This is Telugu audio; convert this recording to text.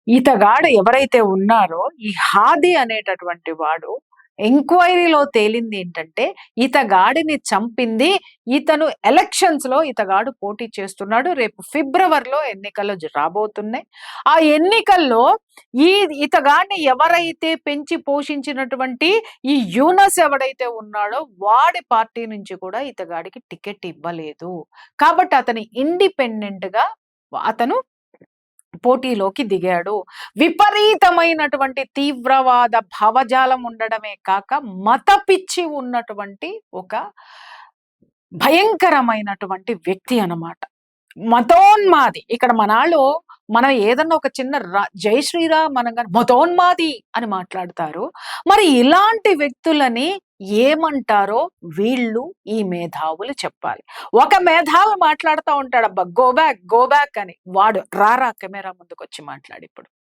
ఇతగాడు ఎవరైతే ఉన్నారో ఈ హాది అనేటటువంటి వాడు ఎంక్వైరీలో తేలింది ఏంటంటే ఇతగాడిని చంపింది ఇతను ఎలక్షన్స్ లో ఇతగాడు పోటీ చేస్తున్నాడు. రేపు ఫిబ్రవరిలో ఎన్నికలు రాబోతున్నాయి. ఆ ఎన్నికల్లో ఈ ఇతగాడిని ఎవరైతే పెంచి పోషించినటువంటి ఈ యూనస్ ఎవడైతే ఉన్నాడో వాడి పార్టీ నుంచి కూడా ఇతగాడికి టికెట్ ఇవ్వలేదు. కాబట్టి అతని ఇండిపెండెంట్ గా అతను పోటీలోకి దిగాడు. విపరీతమైనటువంటి తీవ్రవాద భావజాలం ఉండడమే కాక మత పిచ్చి ఉన్నటువంటి ఒక భయంకరమైనటువంటి వ్యక్తి అన్నమాట. మతోన్మాది. ఇక్కడ మనం ఏదన్నా ఒక చిన్న జై శ్రీరామ్ అనగానే మతోన్మాది అని మాట్లాడతారు. మరి ఇలాంటి వ్యక్తులని ఏమంటారో వీళ్ళు ఈ మేధావులు చెప్పాలి. ఒక మేధావి మాట్లాడుతూ ఉంటాడు, అబ్బా గో బ్యాక్ అని. వాడు రారా కెమెరా ముందుకు వచ్చి మాట్లాడి ఇప్పుడు.